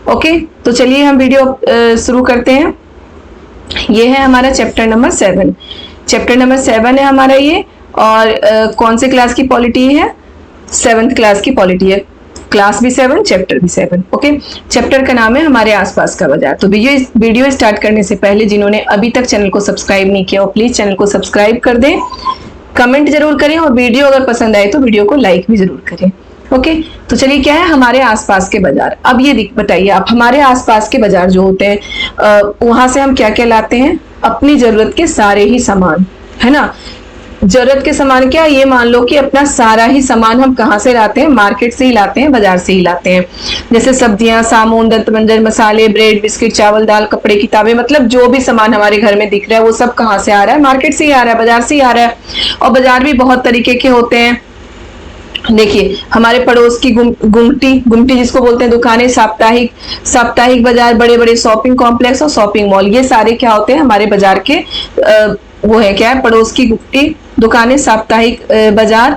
Okay, तो चलिए हम वीडियो शुरू करते हैं। ये है हमारा चैप्टर नंबर 7। चैप्टर नंबर 7 है हमारा ये। और कौन से क्लास की पॉलिटी है? 7th क्लास की पॉलिटी है। क्लास भी 7, चैप्टर भी 7। ओके, चैप्टर का नाम है हमारे आसपास का बाजार। तो वीडियो स्टार्ट करने से पहले जिन्होंने अभी तक चैनल को सब्सक्राइब नहीं किया वो प्लीज चैनल को सब्सक्राइब कर दें, कमेंट जरूर करें और वीडियो अगर पसंद आए तो वीडियो को लाइक भी जरूर करें। ओके, तो चलिए क्या है हमारे आसपास के बाजार। अब ये बताइए आप, हमारे आसपास के बाजार जो होते हैं वहां से हम क्या क्या लाते हैं? अपनी जरूरत के सारे ही सामान, है ना। जरूरत के सामान क्या, ये मान लो कि अपना सारा ही सामान हम कहाँ से लाते हैं? मार्केट से ही लाते हैं, बाजार से ही लाते हैं। जैसे सब्जियां, साबुन, दंत मंजन, मसाले, ब्रेड, बिस्किट, चावल, दाल, कपड़े, किताबें, मतलब जो भी सामान हमारे घर में दिख रहा है वो सब कहाँ से आ रहा है? मार्केट से ही आ रहा है, बाजार से ही आ रहा है। और बाजार भी बहुत तरीके के होते हैं। देखिए हमारे पड़ोस की गुमटी जिसको बोलते हैं दुकानें, साप्ताहिक बाजार, बड़े बड़े शॉपिंग कॉम्प्लेक्स और शॉपिंग मॉल, ये सारे क्या होते हैं? हमारे बाजार के वो है क्या है? पड़ोस की गुमटी दुकानें, साप्ताहिक बाजार,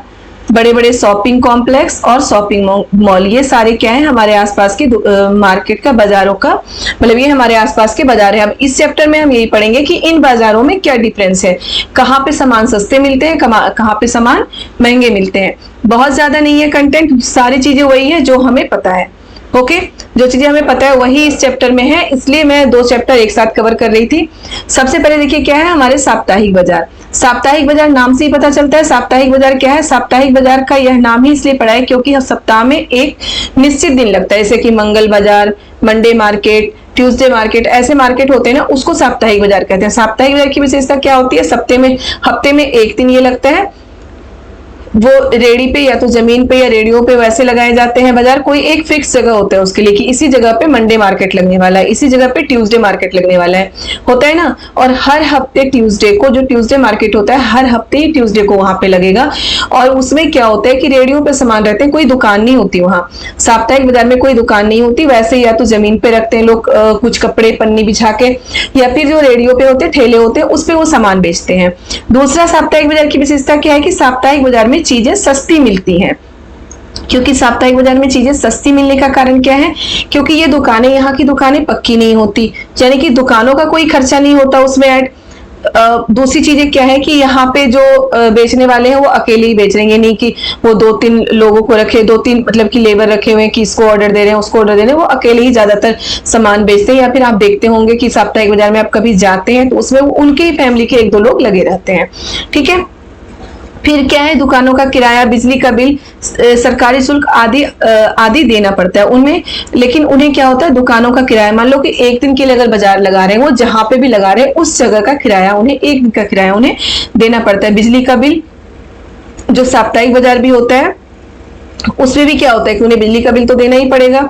बड़े बड़े शॉपिंग कॉम्प्लेक्स और शॉपिंग मॉल, ये सारे क्या है? हमारे आसपास के मार्केट का, बाजारों का, मतलब ये हमारे आसपास के बाजार है। अब इस चैप्टर में हम यही पढ़ेंगे कि इन बाजारों में क्या डिफरेंस है, कहाँ पे सामान सस्ते मिलते हैं, कहाँ पे सामान महंगे मिलते हैं। बहुत ज्यादा नहीं है कंटेंट, सारी चीजें वही है जो हमें पता है। ओके, जो चीजें हमें पता है वही इस चैप्टर में है, इसलिए मैं 2 चैप्टर एक साथ कवर कर रही थी। सबसे पहले देखिए क्या है हमारे साप्ताहिक बाजार। साप्ताहिक बाजार नाम से ही पता चलता है साप्ताहिक बाजार क्या है। साप्ताहिक बाजार का यह नाम ही इसलिए पड़ा है क्योंकि सप्ताह में एक निश्चित दिन लगता है, जैसे कि मंगल बाजार, मंडे मार्केट, ट्यूसडे मार्केट, ऐसे मार्केट होते हैं ना, उसको साप्ताहिक बाजार कहते हैं। साप्ताहिक बाजार की विशेषता क्या होती है? हफ्ते में एक दिन ये लगता है, वो रेडी पे या तो जमीन पे या रेडियो पे वैसे लगाए जाते हैं बाजार। कोई एक फिक्स जगह होता है उसके लिए कि इसी जगह पे मंडे मार्केट लगने वाला है, इसी जगह पे ट्यूसडे मार्केट लगने वाला है, होता है ना। और हर हफ्ते ट्यूसडे को, जो ट्यूसडे मार्केट होता है, हर हफ्ते ही ट्यूसडे को वहां पे लगेगा। और उसमें क्या होता है कि रेडियो पे सामान रहते हैं, कोई दुकान नहीं होती वहां। साप्ताहिक बाजार में कोई दुकान नहीं होती, वैसे या तो जमीन पे रखते हैं लोग कुछ कपड़े पन्नी बिछा के, या फिर जो रेडियो पे होते हैं, ठेले होते हैं, उस पे वो सामान बेचते हैं। दूसरा साप्ताहिक बाजार की विशेषता क्या है कि साप्ताहिक बाजार में चीजें सस्ती मिलती हैं। क्योंकि साप्ताहिक बाजार में चीजें सस्ती मिलने का कारण क्या है? क्योंकि ये दुकानें, यहाँ की दुकानें पक्की नहीं होती, यानी कि दुकानों का कोई खर्चा नहीं होता उसमें ऐड। दूसरी चीजें क्या है कि यहाँ पे जो बेचने वाले हैं वो अकेले ही बेच रहे हैं, नहीं कि वो 2-3 लोगों को रखे, 2-3 मतलब कि लेबर रखे हुए हैं कि इसको ऑर्डर दे रहे हैं, उसको ऑर्डर दे रहे हैं। वो अकेले ही ज्यादातर सामान बेचते हैं। या फिर आप देखते होंगे कि साप्ताहिक बाजार में आप कभी जाते हैं तो उसमें उनके ही फैमिली के 1-2 लोग लगे रहते हैं। ठीक है, फिर क्या है? दुकानों का किराया, बिजली का बिल, सरकारी शुल्क आदि देना पड़ता है उनमें। लेकिन उन्हें क्या होता है? दुकानों का किराया, मान लो कि एक दिन के लिए अगर बाजार लगा रहे हैं, वो जहां पे भी लगा रहे हैं उस जगह का किराया उन्हें, एक दिन का किराया उन्हें देना पड़ता है। बिजली का बिल, जो साप्ताहिक बाजार भी होता है उसमें भी क्या होता है कि उन्हें बिजली का बिल तो देना ही पड़ेगा।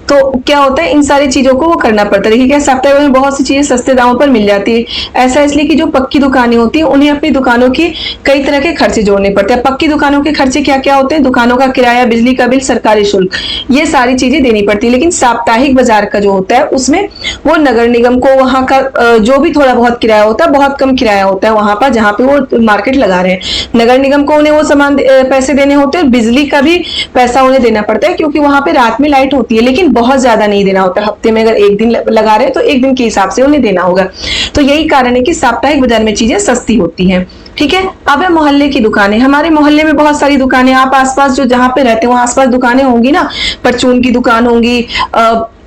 तो क्या होता है? इन सारी चीजों को वो करना पड़ता है। देखिए क्या, साप्ताहिक में बहुत सी चीजें सस्ते दामों पर मिल जाती है। ऐसा इसलिए कि जो पक्की दुकानें होती हैं उन्हें अपनी दुकानों की कई तरह के खर्चे जोड़ने पड़ते हैं। पक्की दुकानों के खर्चे क्या क्या होते हैं? दुकानों का किराया, बिजली का बिल, सरकारी शुल्क, ये सारी चीजें देनी पड़ती है। लेकिन साप्ताहिक बाजार का जो होता है उसमें वो नगर निगम को वहां का जो भी थोड़ा बहुत किराया होता है, बहुत कम किराया होता है वहां पर जहां पे वो मार्केट लगा रहे हैं, नगर निगम को उन्हें वो सामान पैसे देने होते हैं। बिजली का भी पैसा उन्हें देना पड़ता है क्योंकि वहां पे रात में लाइट होती है, लेकिन बहुत ज्यादा नहीं देना होता। हफ्ते में अगर एक दिन लगा रहे हैं तो एक दिन के हिसाब से उन्हें देना होगा। तो यही कारण है कि साप्ताहिक बाजार में चीजें सस्ती होती हैं। ठीक है, अब है मोहल्ले की दुकानें। हमारे मोहल्ले में बहुत सारी दुकानें, आप आसपास जो जहां पे रहते हैं वहां आसपास दुकानें होंगी ना, परचून की दुकान होंगी,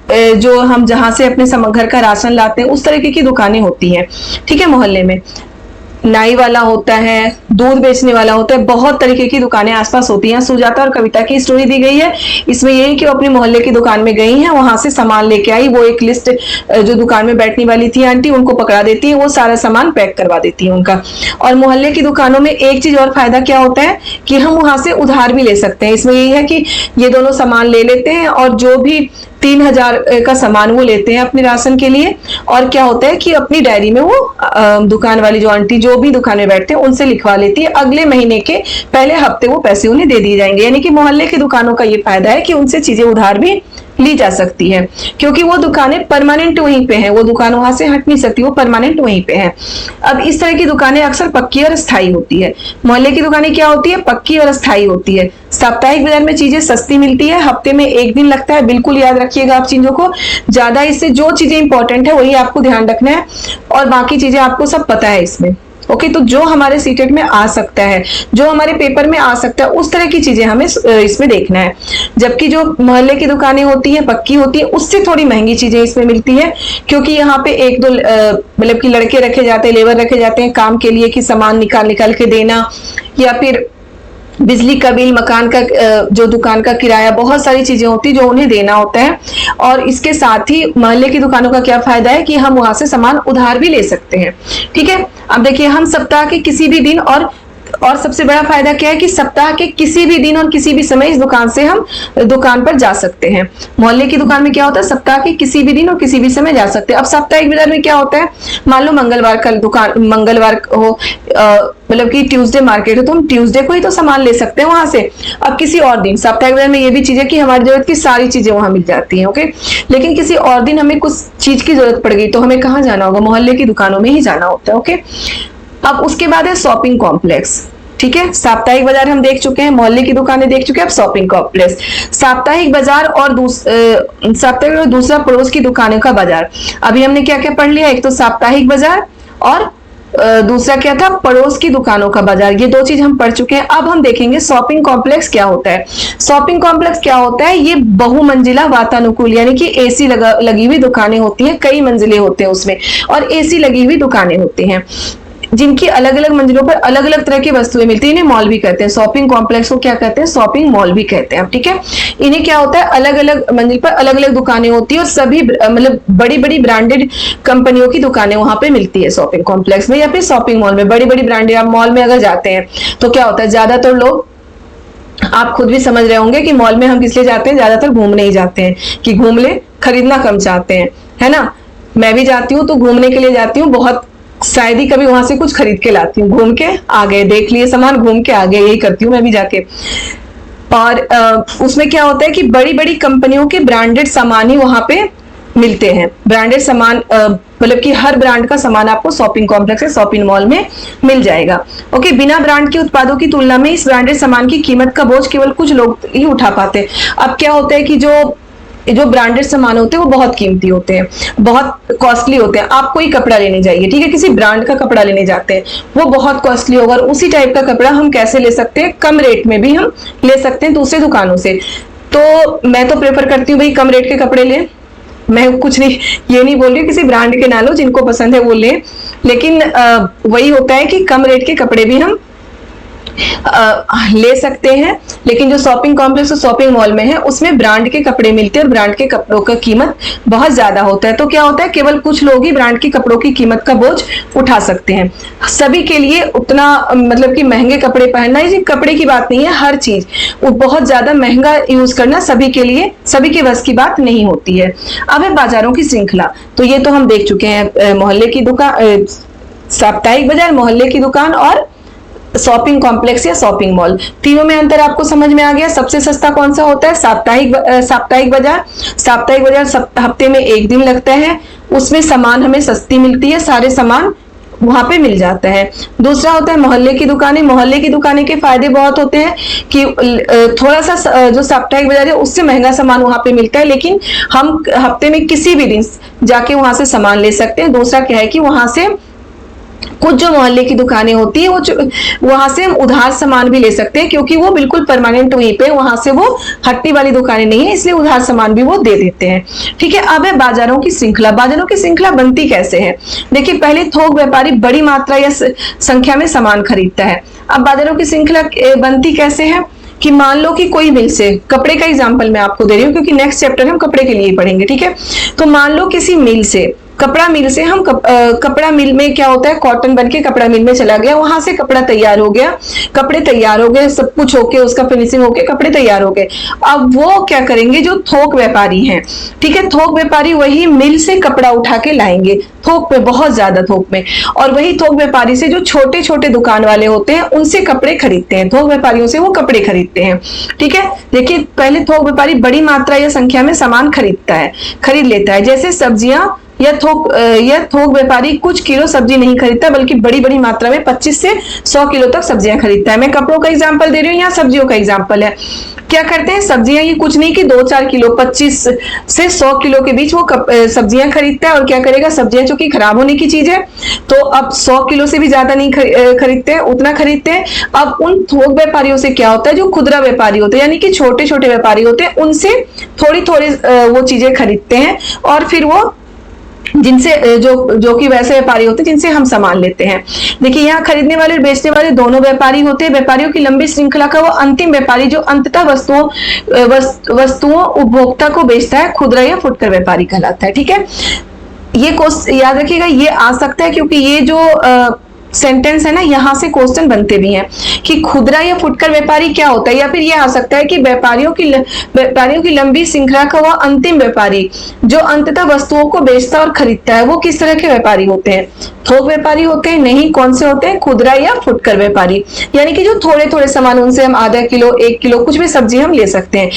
जो हम जहां से अपने घर का राशन लाते हैं उस तरीके की दुकानें होती हैं। ठीक है, मोहल्ले में नाई वाला होता है, दूध बेचने वाला होता है, बहुत तरीके की दुकानें आसपास होती हैं। सुजाता और कविता की स्टोरी दी गई है इसमें, यही कि वो अपने मोहल्ले की दुकान में गई हैं, वहां से सामान लेके आई। वो एक लिस्ट, जो दुकान में बैठने वाली थी आंटी, उनको पकड़ा देती है, वो सारा सामान पैक करवा देती है उनका। और मोहल्ले की दुकानों में एक चीज और फायदा क्या होता है कि हम वहां से उधार भी ले सकते हैं। इसमें यही है कि ये दोनों सामान ले लेते हैं और जो भी 3000 का सामान वो लेते हैं अपने राशन के लिए। और क्या होता है कि अपनी डायरी में वो दुकान वाली जो आंटी जो भी दुकान में बैठते हैं उनसे लिखवा लेती है, अगले महीने के पहले हफ्ते वो पैसे उन्हें दे दिए जाएंगे। यानी कि मोहल्ले की दुकानों का ये फायदा है कि उनसे चीजें उधार भी ली जा सकती है, क्योंकि वो दुकानें परमानेंट वहीं पे हैं, वो दुकान वहां से हट नहीं सकती, वो परमानेंट वहीं पे है। अब इस तरह की दुकानें अक्सर पक्की और स्थायी होती है। मोहल्ले की दुकानें क्या होती है? पक्की और स्थायी होती है। साप्ताहिक बाजार में चीजें सस्ती मिलती है, हफ्ते में एक दिन लगता है, बिल्कुल याद रखिएगा आप चीजों को। ज्यादा इससे जो चीजें इंपॉर्टेंट है वही आपको ध्यान रखना है, और बाकी चीजें आपको सब पता है इसमें। ओके, तो जो हमारे सीटेट में आ सकता है, जो हमारे पेपर में आ सकता है, उस तरह की चीजें हमें इसमें देखना है। जबकि जो मोहल्ले की दुकानें होती है, पक्की होती है, उससे थोड़ी महंगी चीजें इसमें मिलती है, क्योंकि यहाँ पे एक दो मतलब कि लड़के रखे जाते हैं, लेबर रखे जाते हैं काम के लिए, कि सामान निकाल निकाल के देना, या फिर बिजली का बिल, मकान का जो दुकान का किराया, बहुत सारी चीजें होती है जो उन्हें देना होता है। और इसके साथ ही मोहल्ले की दुकानों का क्या फायदा है कि हम वहां से सामान उधार भी ले सकते हैं। ठीक है, अब देखिए, हम सप्ताह के किसी भी दिन और सबसे बड़ा फायदा क्या है कि सप्ताह के किसी भी दिन और किसी भी समय इस दुकान से हम दुकान पर जा सकते हैं। मोहल्ले की दुकान में क्या होता है? सप्ताह के किसी भी दिन और किसी भी समय जा सकते हैं। अब साप्ताहिक बाजार में क्या होता है? मान लो मंगलवार का दुकान, मंगलवार हो, मतलब कि ट्यूसडे मार्केट हो, तो हम ट्यूसडे को ही तो सामान ले सकते हैं वहां से। अब किसी और दिन, साप्ताहिक बाजार में ये भी चीज है कि हमारी जरूरत की सारी चीजें वहां मिल जाती हैं। ओके, लेकिन किसी और दिन हमें कुछ चीज की जरूरत पड़ गई तो हमें कहाँ जाना होगा? मोहल्ले की दुकानों में ही जाना होता है। ओके, अब उसके बाद है शॉपिंग कॉम्प्लेक्स। ठीक है, साप्ताहिक बाजार हम देख चुके हैं, मोहल्ले की दुकानें देख चुके हैं, अब शॉपिंग कॉम्प्लेक्स। साप्ताहिक बाजार और साप्ताहिक और दूसरा पड़ोस की दुकानों का बाजार। अभी हमने क्या क्या पढ़ लिया? एक तो साप्ताहिक बाजार और दूसरा क्या था? पड़ोस की दुकानों का बाजार। ये दो चीज हम पढ़ चुके हैं। अब हम देखेंगे शॉपिंग कॉम्प्लेक्स क्या होता है। शॉपिंग कॉम्प्लेक्स क्या होता है? ये बहुमंजिला वातानुकूल, यानी कि एसी लगी हुई दुकानें होती हैं, कई मंजिले होते हैं उसमें, और एसी लगी हुई दुकानें होती हैं, जिनकी अलग अलग मंजिलों पर अलग अलग तरह की वस्तुएं मिलती हैं। इन्हें मॉल भी कहते हैं। शॉपिंग कॉम्प्लेक्स को क्या कहते हैं? शॉपिंग मॉल भी कहते हैं। ठीक है, इन्हें क्या होता है? अलग अलग मंजिल पर अलग अलग दुकानें होती है, और सभी मतलब बड़ी बड़ी ब्रांडेड कंपनियों की दुकानें वहां पे मिलती है शॉपिंग कॉम्प्लेक्स में या फिर शॉपिंग मॉल में। बड़ी बड़ी ब्रांडेड, आप मॉल में अगर जाते हैं तो क्या होता है? ज्यादातर लोग, आप खुद भी समझ रहे होंगे कि मॉल में हम किस लिए जाते हैं? ज्यादातर घूमने ही जाते हैं, कि घूम ले, खरीदना कम चाहते हैं, है ना। मैं भी जाती हूँ तो घूमने के लिए जाती हूँ, बहुत शायद ही कभी वहां से कुछ खरीद के लाती हूँ। घूम के आ गए, देख लिए सामान, घूम के आ गए, यही करती हूँ मैं भी जाके। और उसमें क्या होता है कि बड़ी बड़ी कंपनियों के ब्रांडेड सामान ही वहां पे मिलते हैं। ब्रांडेड सामान मतलब कि हर ब्रांड का सामान आपको शॉपिंग कॉम्प्लेक्स या शॉपिंग मॉल में मिल जाएगा। ओके, बिना ब्रांड के उत्पादों की तुलना में इस ब्रांडेड सामान की कीमत का बोझ केवल कुछ लोग ही उठा पाते हैं। अब क्या होता है कि जो ब्रांडेड सामान होते हैं वो बहुत कीमती होते हैं, बहुत कॉस्टली होते हैं। आप कोई कपड़ा लेने जाइए, ठीक है, किसी ब्रांड का कपड़ा लेने जाते हैं, वो बहुत कॉस्टली होगा। और उसी टाइप का कपड़ा हम कैसे ले सकते हैं? कम रेट में भी हम ले सकते हैं दूसरे दुकानों से। तो मैं तो प्रेफर करती हूँ भाई कम रेट के कपड़े लें। मैं कुछ नहीं, ये नहीं बोल रही किसी ब्रांड के ना लो, जिनको पसंद है वो लें, लेकिन वही होता है कि कम रेट के कपड़े भी हम ले सकते हैं। लेकिन जो शॉपिंग कॉम्प्लेक्स और शॉपिंग मॉल में है उसमें ब्रांड के कपड़े मिलते हैं, और ब्रांड के कपड़ों का कीमत बहुत ज्यादा होता है। तो क्या होता है? केवल कुछ लोग ही ब्रांड के कपड़ों की कीमत का बोझ उठा सकते हैं। सभी के लिए उतना मतलब कि महंगे कपड़े पहनना, ये कपड़े की बात नहीं है, हर चीज बहुत ज्यादा महंगा यूज करना सभी के लिए, सभी के बस की बात नहीं होती है। अब है बाजारों की श्रृंखला। तो ये तो हम देख चुके हैं, मोहल्ले की दुकान, साप्ताहिक बाजार, मोहल्ले की दुकान और शॉपिंग कॉम्प्लेक्स या शॉपिंग मॉल। तीनों में अंतर आपको समझ में आ गया। सबसे सस्ता कौन सा होता है? साप्ताहिक बाजार। साप्ताहिक बाजार हफ्ते में एक दिन लगता है, उसमें सामान हमें सस्ती मिलती है, सारे सामान वहां पे मिल जाता है। दूसरा होता है मोहल्ले की दुकानें। मोहल्ले की दुकानें के फायदे बहुत होते हैं कि थोड़ा सा जो साप्ताहिक बाजार है उससे महंगा सामान वहां पे मिलता है, लेकिन हम हफ्ते में किसी भी दिन जाके वहां से सामान ले सकते हैं। दूसरा क्या है कि वहां से कुछ जो मोहल्ले की दुकानें होती है वहां से हम उधार सामान भी ले सकते हैं, क्योंकि वो बिल्कुल परमानेंट वहीं पे, वहां से वो हटने वाली दुकानें नहीं है, इसलिए उधार सामान भी वो दे देते हैं। ठीक है, अब है बाजारों की श्रृंखला। बाजारों की श्रृंखला बनती कैसे है? देखिए, पहले थोक व्यापारी बड़ी मात्रा या संख्या में सामान खरीदता है। अब बाजारों की श्रृंखला बनती कैसे है कि मान लो कि कोई मिल से, कपड़े का एग्जाम्पल मैं आपको दे रही हूँ क्योंकि नेक्स्ट चैप्टर हम कपड़े के लिए पढ़ेंगे। ठीक है, तो मान लो किसी मिल से कपड़ा मिल से हम कपड़ा मिल में क्या होता है, कॉटन बन के कपड़ा मिल में चला गया, वहां से कपड़ा तैयार हो गया, कपड़े तैयार हो गए, सब कुछ होके उसका फिनिशिंग होके कपड़े तैयार हो गए। अब वो क्या करेंगे, जो थोक व्यापारी हैं, ठीक है, थोक व्यापारी वही मिल से कपड़ा उठा के लाएंगे थोक में, बहुत ज्यादा थोक में, और वही थोक व्यापारी से जो छोटे छोटे दुकान वाले होते हैं उनसे कपड़े खरीदते हैं, थोक व्यापारियों से वो कपड़े खरीदते हैं। ठीक है, देखिए पहले थोक व्यापारी बड़ी मात्रा या संख्या में सामान खरीद लेता है, जैसे सब्जियां, यह थोक व्यापारी कुछ किलो सब्जी नहीं खरीदता बल्कि बड़ी बड़ी मात्रा में 25 से 100 किलो तक सब्जियां खरीदता है। मैं कपड़ों का एग्जांपल दे रही हूँ, यहाँ सब्जियों का एग्जांपल है। क्या करते हैं, सब्जियां ये कुछ नहीं कि 2-4 किलो, 25 से 100 किलो के बीच वो सब्जियां खरीदता है। और क्या करेगा, सब्जियां चूंकि खराब होने की चीज है तो अब 100 किलो से भी ज्यादा नहीं खरीदते हैं, उतना खरीदते हैं। अब उन थोक व्यापारियों से क्या होता है, जो खुदरा व्यापारी होते हैं यानी कि छोटे छोटे व्यापारी होते हैं, उनसे थोड़ी थोड़ी वो चीजें खरीदते हैं और फिर वो जिनसे जो कि वैसे व्यापारी होते हैं जिनसे हम सामान लेते हैं। देखिए यहाँ खरीदने वाले और बेचने वाले दोनों व्यापारी होते हैं। व्यापारियों की लंबी श्रृंखला का वो अंतिम व्यापारी जो अंततः वस्तुओं उपभोक्ता को बेचता है, खुदरा या फुटकर व्यापारी कहलाता है। ठीक है, ये याद रखिएगा, ये आ सकता है क्योंकि ये जो सेंटेंस है ना, यहां से क्वेश्चन बनते भी हैं कि खुदरा या फुटकर व्यापारी क्या होता है, या फिर ये आ सकता है कि व्यापारियों की लंबी श्रृंखला का वह अंतिम व्यापारी जो अंततः वस्तुओं को बेचता और खरीदता है, वो किस तरह के व्यापारी होते हैं, थोक व्यापारी होते हैं? नहीं, कौन से होते हैं, खुदरा या फुटकर व्यापारी, यानी कि जो थोड़े थोड़े सामान, उनसे हम आधा किलो 1 किलो कुछ भी सब्जी हम ले सकते हैं,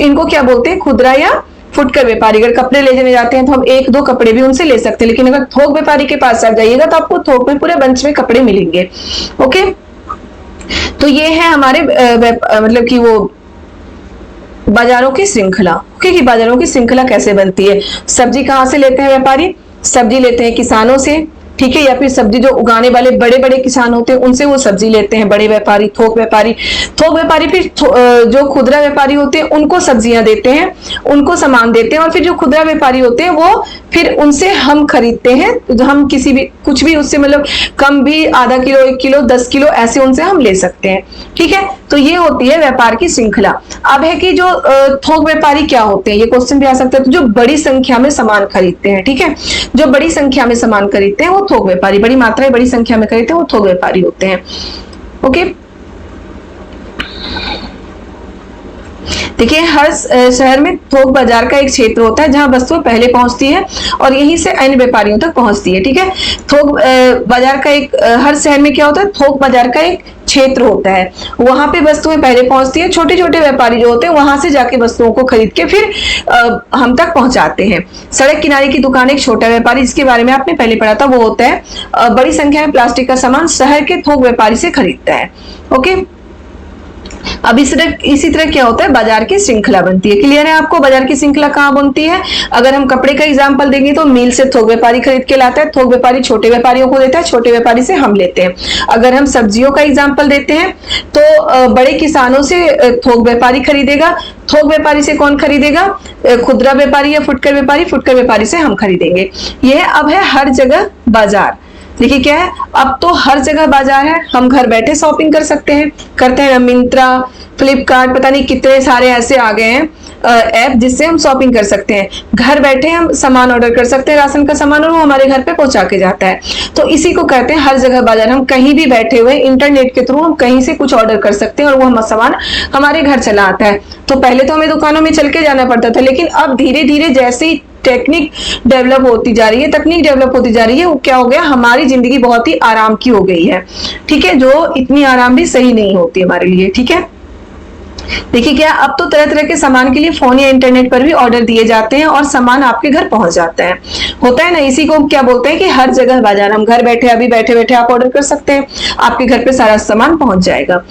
इनको क्या बोलते हैं, खुदरा या फुटकर व्यापारी। अगर कपड़े ले जाने जाते हैं तो हम 1-2 कपड़े भी उनसे ले सकते हैं, लेकिन अगर थोक व्यापारी के पास आप जाइएगा तो आपको थोक में पूरे बंच में कपड़े मिलेंगे। ओके, तो ये है हमारे मतलब कि वो बाजारों की श्रृंखला। ओके, कि बाजारों की श्रृंखला कैसे बनती है। सब्जी कहाँ से लेते हैं व्यापारी, सब्जी लेते हैं किसानों से, ठीक है, या फिर सब्जी जो उगाने वाले बड़े बड़े किसान होते हैं उनसे वो सब्जी लेते हैं बड़े व्यापारी, थोक व्यापारी फिर जो खुदरा व्यापारी होते हैं उनको सब्जियां देते हैं, उनको सामान देते हैं, और फिर जो खुदरा व्यापारी होते हैं वो फिर उनसे हम खरीदते हैं, हम किसी भी कुछ भी उससे मतलब कम भी, आधा किलो 1 किलो 10 किलो ऐसे उनसे हम ले सकते हैं। ठीक है, तो ये होती है व्यापार की श्रृंखला। अब है कि जो थोक व्यापारी क्या होते हैं, ये क्वेश्चन भी आ सकता है, तो जो बड़ी संख्या में सामान खरीदते हैं, ठीक है, जो बड़ी संख्या में सामान खरीदते हैं वो थोक व्यापारी, बड़ी मात्रा में बड़ी संख्या में खरीदते हैं वो थोक व्यापारी होते हैं। ओके, देखिए हर शहर में थोक बाजार का एक क्षेत्र होता है जहां वस्तुएं पहले पहुंचती है और यहीं से अन्य व्यापारियों तक पहुंचती है। ठीक है, थोक बाजार का एक हर शहर में क्या होता है, थोक बाजार का एक क्षेत्र होता है, वहां पे वस्तुएं पहले पहुंचती है, छोटे छोटे व्यापारी जो होते हैं वहां से जाके वस्तुओं को खरीद के फिर हम तक पहुंचाते हैं। सड़क किनारे की दुकान एक छोटा व्यापारी, जिसके बारे में आपने पहले पढ़ा था, वो होता है बड़ी संख्या में प्लास्टिक का सामान शहर के थोक व्यापारी से खरीदता है। ओके, अब इसी तरह क्या होता है, बाजार की श्रृंखला बनती है। क्लियर है आपको, बाजार की श्रृंखला कहाँ बनती है? अगर हम कपड़े का एग्जांपल देंगे तो मिल से थोक व्यापारी खरीद के लाता है, थोक व्यापारी छोटे व्यापारियों को देता है, छोटे व्यापारी से हम लेते हैं। अगर हम सब्जियों का एग्जांपल देते हैं तो बड़े किसानों से थोक व्यापारी खरीदेगा, थोक व्यापारी से कौन खरीदेगा, खुदरा व्यापारी या फुटकर व्यापारी से हम खरीदेंगे। यह अब है हर जगह बाजार। देखिए क्या है, अब तो हर जगह बाजार है, हम घर बैठे शॉपिंग कर सकते हैं, करते हैं। मिंत्रा, फ्लिपकार्ट, पता नहीं कितने सारे ऐसे आ गए हैं ऐप जिससे हम शॉपिंग कर सकते हैं। घर बैठे हम सामान ऑर्डर कर सकते हैं, राशन का सामान, और वो हमारे घर पे पहुंचा के जाता है। तो इसी को कहते हैं हर जगह बाजार। हम कहीं भी बैठे हुए इंटरनेट के थ्रू हम कहीं से कुछ ऑर्डर कर सकते हैं और वो सामान हमारे घर चला आता है। तो पहले तो हमें दुकानों में चल के जाना पड़ता था, लेकिन अब धीरे धीरे जैसे ही तकनीक डेवलप होती जा रही है, वो क्या हो गया, हमारी जिंदगी बहुत ही आराम की हो गई है। ठीक है, जो इतनी आराम भी सही नहीं होती हमारे लिए। ठीक है, देखिए क्या, अब तो तरह तरह के सामान के लिए फोन या इंटरनेट पर भी ऑर्डर दिए जाते हैं और सामान आपके घर पहुंच जाता है। होता है ना, इसी को क्या बोलते हैं कि हर जगह बाजार। हम घर बैठे, अभी बैठे बैठे आप ऑर्डर कर सकते हैं, आपके घर पे सारा सामान पहुंच जाएगा।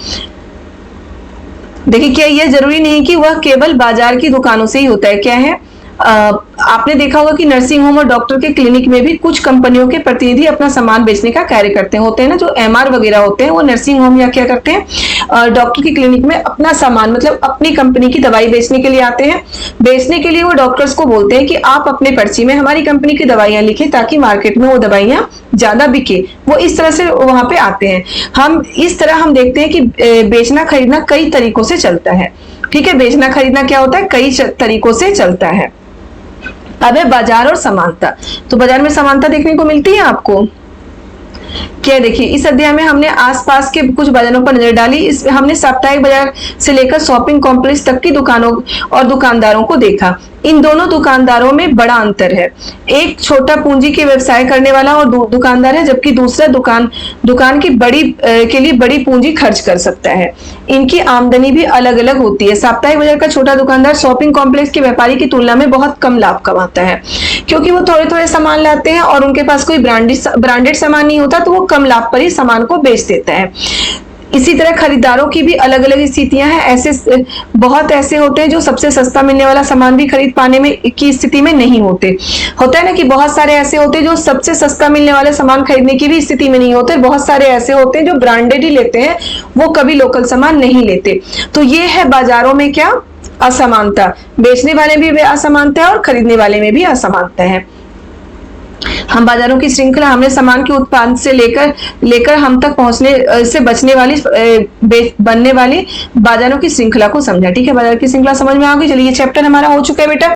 देखिए क्या, यह जरूरी नहीं कि वह केवल बाजार की दुकानों से ही होता है। क्या है, आपने देखा होगा कि नर्सिंग होम और डॉक्टर के क्लिनिक में भी कुछ कंपनियों के प्रतिनिधि अपना सामान बेचने का कार्य करते हैं। होते हैं ना, जो एमआर वगैरह होते हैं, वो नर्सिंग होम या क्या करते हैं, डॉक्टर की क्लिनिक में अपना सामान मतलब अपनी कंपनी की दवाई बेचने के लिए आते हैं। बेचने के लिए वो डॉक्टर्स को बोलते हैं कि आप अपने पर्ची में हमारी कंपनी की दवाइयां लिखें ताकि मार्केट में वो दवाइयां ज्यादा बिके। वो इस तरह से वहां पे आते हैं। हम इस तरह हम देखते हैं कि बेचना खरीदना कई तरीकों से चलता है। ठीक है, बेचना खरीदना क्या होता है, कई तरीकों से चलता है। अब है बाजार और समानता। तो बाजार में समानता देखने को मिलती है आपको क्या? देखिए, इस अध्याय में हमने आसपास के कुछ बाजारों पर नजर डाली। इसमें हमने साप्ताहिक बाजार से लेकर शॉपिंग कॉम्प्लेक्स तक की दुकानों और दुकानदारों को देखा। इन दोनों दुकानदारों में बड़ा अंतर है। एक छोटा पूंजी के व्यवसाय करने वाला और दुकानदार है, जबकि दूसरा दुकान की के लिए बड़ी पूंजी खर्च कर सकता है। इनकी आमदनी भी अलग अलग होती है। साप्ताहिक बाजार का छोटा दुकानदार शॉपिंग कॉम्प्लेक्स के व्यापारी की तुलना में बहुत कम लाभ कमाता है, क्योंकि वो थोड़े थोड़े सामान लाते हैं और उनके पास कोई ब्रांडेड सामान नहीं होता, तो वो कम लाभ पर ही सामान को बेच देता है। इसी तरह खरीदारों की भी अलग अलग स्थितियां हैं। बहुत ऐसे होते हैं जो सबसे सस्ता मिलने वाला सामान भी खरीद पाने में की स्थिति में नहीं होते। होता है ना कि बहुत सारे ऐसे होते हैं जो सबसे सस्ता मिलने वाले सामान खरीदने की भी स्थिति में नहीं होते। बहुत सारे ऐसे होते हैं जो ब्रांडेड ही लेते हैं, वो कभी लोकल सामान नहीं लेते। तो ये है बाजारों में क्या? असमानता। बेचने वाले में भी असमानता है और खरीदने वाले में भी असमानता है। हम बाजारों की श्रृंखला, हमने सामान के उत्पादन से लेकर हम तक पहुंचने से बनने वाली बाजारों की श्रृंखला को समझा। ठीक है, बाजार की श्रृंखला समझ में आ गई। चलिए, चैप्टर हमारा हो चुका है बेटा।